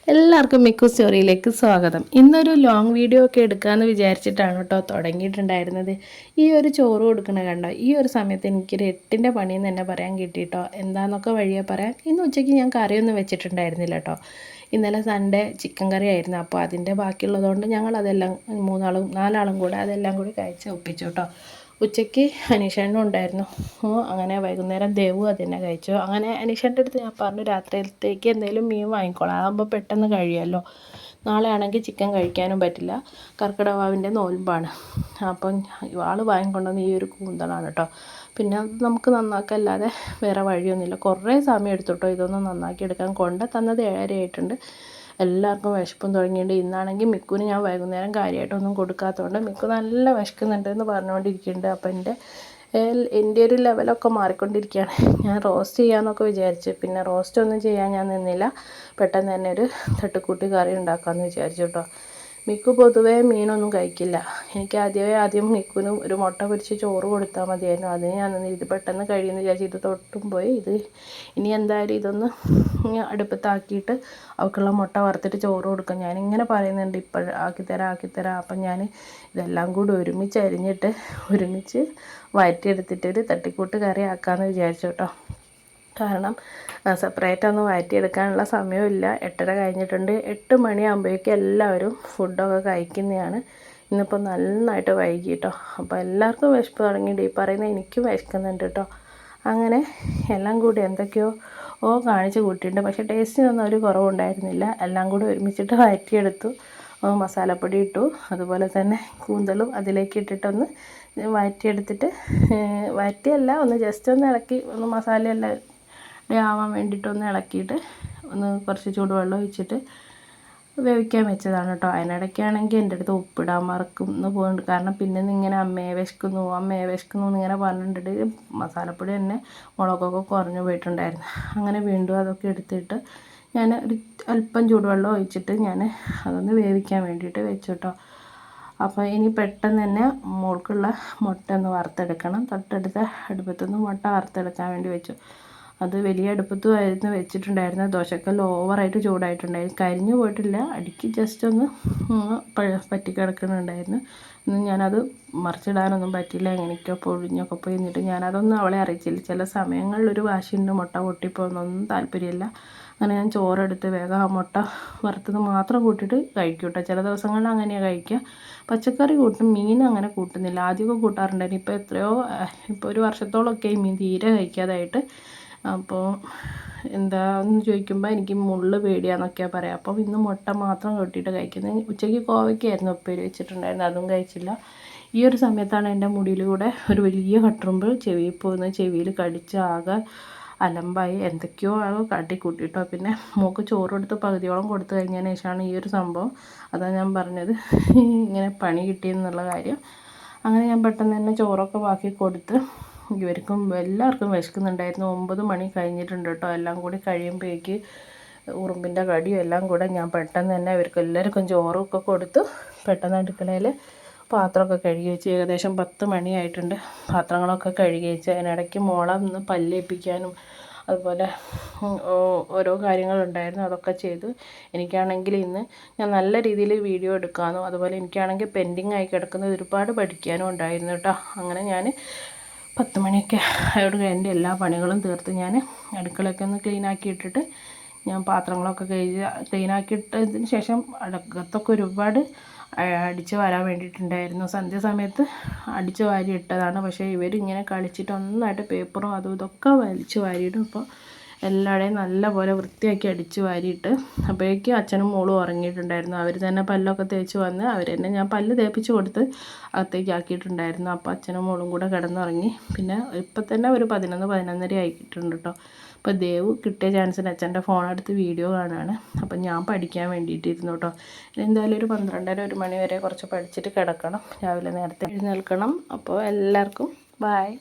എല്ലാവർക്കും മിക്കു സ്റ്റോറിയിലേക്ക് സ്വാഗതം. ഇന്നൊരു ലോങ് വീഡിയോ ഒക്കെ എടുക്കാമെന്ന് വിചാരിച്ചിട്ടാണ് കേട്ടോ തുടങ്ങിയിട്ടുണ്ടായിരുന്നത്. ഈ ഒരു ചോറ് കൊടുക്കണ കണ്ടോ, ഈ ഒരു സമയത്ത് എനിക്കൊരു 8ൻ്റെ പണിയെന്ന് തന്നെ പറയാൻ കിട്ടിയിട്ടോ. എന്താണെന്നൊക്കെ വഴിയെ പറയാം. ഇന്ന് ഉച്ചയ്ക്ക് ഞാൻ കറിയൊന്നും വെച്ചിട്ടുണ്ടായിരുന്നില്ല കേട്ടോ. ഇന്നലെ സൺഡേ ചിക്കൻ കറി ആയിരുന്നു. അപ്പോൾ അതിൻ്റെ ബാക്കിയുള്ളതുകൊണ്ട് ഞങ്ങളതെല്ലാം നാലാളും കൂടെ അതെല്ലാം കൂടി കഴിച്ച് ഒപ്പിച്ചു കേട്ടോ. ഉച്ചയ്ക്ക് അനീഷേട്ടനും ഉണ്ടായിരുന്നു. അങ്ങനെ വൈകുന്നേരം ദേവു അതിനെ കഴിച്ചു. അങ്ങനെ അനീഷേട്ടൻ്റെ അടുത്ത് ഞാൻ പറഞ്ഞു രാത്രിയിലത്തേക്ക് എന്തെങ്കിലും മീൻ വാങ്ങിക്കോളാം, അതാകുമ്പോൾ പെട്ടെന്ന് കഴിയുമല്ലോ. നാളെ ആണെങ്കിൽ ചിക്കൻ കഴിക്കാനും പറ്റില്ല, കർക്കിടകവാവിൻ്റെ നോൽമ്പാണ്. അപ്പം ആൾ വാങ്ങിക്കൊണ്ടുവന്ന് ഈ ഒരു കൂന്തളാണ് കേട്ടോ. പിന്നെ അത് നമുക്ക് നന്നാക്കല്ലാതെ വേറെ വഴിയൊന്നുമില്ല. കുറേ സമയം എടുത്തു കേട്ടോ ഇതൊന്ന് നന്നാക്കി എടുക്കാൻ. കൊണ്ട് തന്നത് 7:30 ആയിട്ടുണ്ട്. എല്ലാവർക്കും വിശപ്പും തുടങ്ങിയിട്ടുണ്ട്. ഇന്നാണെങ്കിൽ മിക്കുവിന് ഞാൻ വൈകുന്നേരം കാര്യമായിട്ടൊന്നും കൊടുക്കാത്തതുകൊണ്ട് മിക്കു നല്ല വിശക്കുന്നുണ്ടെന്ന് പറഞ്ഞുകൊണ്ടിരിക്കുന്നുണ്ട്. അപ്പോൾ എൻ്റെ ഒരു ലെവലൊക്കെ മാറിക്കൊണ്ടിരിക്കുകയാണ്. ഞാൻ റോസ്റ്റ് ചെയ്യാമെന്നൊക്കെ വിചാരിച്ചു. പിന്നെ റോസ്റ്റ് ഒന്നും ചെയ്യാൻ ഞാൻ നിന്നില്ല. പെട്ടെന്ന് തന്നെ ഒരു തട്ടുകൂട്ടി കറി ഉണ്ടാക്കാമെന്ന് വിചാരിച്ചു കേട്ടോ. മിക്കു പൊതുവേ മീനൊന്നും കഴിക്കില്ല. എനിക്ക് ആദ്യം മിക്കുവിനും ഒരു മുട്ട പൊരിച്ച് ചോറ് കൊടുത്താൽ മതിയായിരുന്നു. അതിന് ഞാൻ ഇത് പെട്ടെന്ന് കഴിയുമെന്ന് വിചാരിച്ചു ഇത് തൊട്ടും പോയി. ഇനി എന്തായാലും ഇതൊന്ന് അടുപ്പത്താക്കിയിട്ട് അവൾക്കുള്ള മുട്ട വറുത്തിട്ട് ചോറ് കൊടുക്കാം. ഞാനിങ്ങനെ പറയുന്നുണ്ട് ഇപ്പോൾ ആക്കിത്തരാം. അപ്പം ഞാൻ ഇതെല്ലാം കൂടി ഒരുമിച്ച് അരിഞ്ഞിട്ട് ഒരുമിച്ച് വഴറ്റിയെടുത്തിട്ടൊരു തട്ടിക്കൂട്ട് കറി ആക്കാമെന്ന് വിചാരിച്ചു കേട്ടോ. കാരണം സെപ്പറേറ്റ് ഒന്നും വഴറ്റിയെടുക്കാനുള്ള സമയമില്ല. 8:30 കഴിഞ്ഞിട്ടുണ്ട്. 8 മണിയാകുമ്പോഴേക്കും എല്ലാവരും ഫുഡൊക്കെ കഴിക്കുന്നതാണ്. ഇന്നിപ്പോൾ നന്നായിട്ട് വൈകി കേട്ടോ. അപ്പോൾ എല്ലാവർക്കും വിശപ്പ് തുടങ്ങിയിട്ട് ഈ പറയുന്ന എനിക്കും വിശക്കുന്നുണ്ട് കേട്ടോ. അങ്ങനെ എല്ലാം കൂടി എന്തൊക്കെയോ കാണിച്ച് കൂട്ടിയിട്ടുണ്ട്. പക്ഷേ ടേസ്റ്റിനൊന്നും ഒരു കുറവുണ്ടായിരുന്നില്ല. എല്ലാം കൂടി ഒരുമിച്ചിട്ട് വഴറ്റിയെടുത്തു. മസാലപ്പൊടി ഇട്ടു, അതുപോലെ തന്നെ കൂന്തലും അതിലേക്ക് ഇട്ടിട്ടൊന്ന് വഴറ്റിയെടുത്തിട്ട് വഴറ്റിയല്ല, ഒന്ന് ജസ്റ്റ് ഒന്ന് ഇളക്കി, ഒന്ന് മസാലയെല്ലാം ആവാൻ വേണ്ടിയിട്ടൊന്ന് ഇളക്കിയിട്ട് ഒന്ന് കുറച്ച് ചൂടുവെള്ളം ഒഴിച്ചിട്ട് വേവിക്കാൻ വെച്ചതാണ് കേട്ടോ. അതിനിടയ്ക്കാണെങ്കിൽ എൻ്റെ അടുത്ത് ഉപ്പിടാൻ മറക്കുന്നു പോകുന്നുണ്ട്. കാരണം പിന്നെ ഇങ്ങനെ അമ്മയെ വിശക്കുന്നു എന്നിങ്ങനെ പറഞ്ഞിട്ട് മസാലപ്പൊടി തന്നെ മുളകൊക്കെ കുറഞ്ഞു പോയിട്ടുണ്ടായിരുന്നു. അങ്ങനെ വീണ്ടും അതൊക്കെ എടുത്തിട്ട് ഞാൻ ഒരു അല്പം ചൂടുവെള്ളം ഒഴിച്ചിട്ട് ഞാൻ അതൊന്ന് വേവിക്കാൻ വേണ്ടിയിട്ട് വെച്ചു കേട്ടോ. അപ്പോൾ ഇനി പെട്ടെന്ന് തന്നെ മോൾക്കുള്ള മുട്ട ഒന്ന് വറുത്തെടുക്കണം. തൊട്ടടുത്ത അടുപ്പത്തുനിന്ന് മുട്ട വറുത്തെടുക്കാൻ വേണ്ടി വെച്ചു. അത് വലിയ അടുപ്പത്തുമായിരുന്നു വെച്ചിട്ടുണ്ടായിരുന്നത്. ദോശക്കല്ല് ഓവറായിട്ട് ചൂടായിട്ടുണ്ടായിരുന്നു. കരിഞ്ഞു പോയിട്ടില്ല, അടിക്ക് ജസ്റ്റ് ഒന്ന് പറ്റിക്കിടക്കുന്നുണ്ടായിരുന്നു. ഇന്ന് ഞാനത് മറിച്ചിടാനൊന്നും പറ്റില്ല, എങ്ങനെയൊക്കെ പൊഴിഞ്ഞൊക്കെ പോയി. എന്നിട്ട് ഞാനതൊന്നും അവളെ അറിയിച്ചില്ല. ചില സമയങ്ങളിലൊരു വാശിയുണ്ട്, മുട്ട പൊട്ടിപ്പോകുന്നൊന്നും താല്പര്യമില്ല. അങ്ങനെ ഞാൻ ചോറെടുത്ത് വേഗം ആ മുട്ട വറുത്തത് മാത്രം കൂട്ടിയിട്ട് കഴിക്കും കേട്ടോ. ചില ദിവസങ്ങളിൽ അങ്ങനെയാണ് കഴിക്കുക. പച്ചക്കറി കൂട്ടും, മീൻ അങ്ങനെ കൂട്ടുന്നില്ല. ആദ്യമൊക്കെ കൂട്ടാറുണ്ടായിരുന്നു. ഇപ്പോൾ ഒരു വർഷത്തോളമൊക്കെ മീൻ തീരെ കഴിക്കാതായിട്ട്. അപ്പോൾ എന്താന്ന് ചോദിക്കുമ്പോൾ എനിക്ക് മുള്ള് പേടിയാന്നൊക്കെയാണ് പറയാം. അപ്പോൾ ഇന്ന് മുട്ട മാത്രം കൂട്ടിയിട്ട് കഴിക്കുന്നത്. ഉച്ചയ്ക്ക് കോവയ്ക്കായിരുന്നു ഉപ്പേരി വെച്ചിട്ടുണ്ടായിരുന്നു, അതും കഴിച്ചില്ല. ഈ ഒരു സമയത്താണ് എൻ്റെ മുടിയിലൂടെ ഒരു വലിയ കട്ടുറുമ്പ് ചെവിയിൽ പോകുന്നത്. ചെവിയിൽ കടിച്ച് ആകെ അലമ്പായി, എന്തൊക്കെയോ കാട്ടിക്കൂട്ടിട്ടോ. പിന്നെ മോൾക്ക് ചോറ് കൊടുത്ത് പകുതിയോളം കൊടുത്തു കഴിഞ്ഞതിന് ശേഷമാണ് ഈ ഒരു സംഭവം. അതാണ് ഞാൻ പറഞ്ഞത് ഇങ്ങനെ പണി കിട്ടിയെന്നുള്ള കാര്യം. അങ്ങനെ ഞാൻ പെട്ടെന്ന് തന്നെ ചോറൊക്കെ ബാക്കി കൊടുത്ത് ഇവർക്കും എല്ലാവർക്കും വിശക്കുന്നുണ്ടായിരുന്നു. 9 മണി കഴിഞ്ഞിട്ടുണ്ട് കേട്ടോ. എല്ലാം കൂടി കഴിയുമ്പോഴേക്ക് ഉറുമ്പിൻ്റെ കടിയും എല്ലാം കൂടെ ഞാൻ പെട്ടെന്ന് തന്നെ ഇവർക്ക് എല്ലാവർക്കും ചോറൊക്കെ കൊടുത്തു. പെട്ടെന്ന് അടുക്കളയിൽ പാത്രമൊക്കെ കഴുകി വെച്ച് ഏകദേശം 10 മണിയായിട്ടുണ്ട്. പാത്രങ്ങളൊക്കെ കഴുകി വെച്ച് അതിനിടയ്ക്ക് മോളെ ഒന്ന് പല്ലേൽപ്പിക്കാനും അതുപോലെ ഓരോ കാര്യങ്ങളുണ്ടായിരുന്നു, അതൊക്കെ ചെയ്തു. എനിക്കാണെങ്കിൽ ഇന്ന് ഞാൻ നല്ല രീതിയിൽ വീഡിയോ എടുക്കാനും അതുപോലെ എനിക്കാണെങ്കിൽ പെൻഡിങ് ആയി കിടക്കുന്നത് ഒരുപാട് പഠിക്കാനും ഉണ്ടായിരുന്നു കേട്ടോ. അങ്ങനെ ഞാൻ 10 മണിയൊക്കെ ആയോട് എൻ്റെ എല്ലാ പണികളും തീർത്ത് ഞാൻ അടുക്കളയൊക്കെ ഒന്ന് ക്ലീനാക്കി ഇട്ടിട്ട് ഞാൻ പാത്രങ്ങളൊക്കെ ക്ലീനാക്കിയിട്ടതിന് ശേഷം അകത്തൊക്കെ ഒരുപാട് അടിച്ച് വാരാൻ വേണ്ടിയിട്ടുണ്ടായിരുന്നു. സന്ധ്യ സമയത്ത് അടിച്ച് വാരി ഇട്ടതാണ്. പക്ഷേ ഇവരിങ്ങനെ കളിച്ചിട്ട് ഒന്നായിട്ട് പേപ്പറും അതും ഇതൊക്കെ വലിച്ച് വാരിയിടും. അപ്പോൾ എല്ലാവരുടെയും നല്ലപോലെ വൃത്തിയാക്കി അടിച്ച് വാരിയിട്ട് അപ്പോഴേക്കും അച്ഛനും മോളും ഉറങ്ങിയിട്ടുണ്ടായിരുന്നു. അവർ തന്നെ പല്ലൊക്കെ തേച്ച് വന്ന് അവർ തന്നെ ഞാൻ പല്ല് തേപ്പിച്ച് കൊടുത്ത് അകത്തേക്ക് ആക്കിയിട്ടുണ്ടായിരുന്നു. അപ്പോൾ അച്ഛനും മോളും കൂടെ കിടന്നുറങ്ങി. പിന്നെ ഇപ്പം തന്നെ ഒരു 11-11:30 ആയിട്ടുണ്ട് കേട്ടോ. അപ്പോൾ ദേവ് കിട്ടിയ ചാൻസിന് അച്ഛൻ്റെ ഫോണെടുത്ത് വീഡിയോ കാണുകയാണ്. അപ്പം ഞാൻ പഠിക്കാൻ വേണ്ടിയിട്ടിരുന്നു കേട്ടോ. എന്തായാലും ഒരു 12:30-1 മണി വരെ കുറച്ച് പഠിച്ചിട്ട് കിടക്കണം. രാവിലെ നേരത്തെ എഴുന്നേൽക്കണം. അപ്പോൾ എല്ലാവർക്കും ബായ്.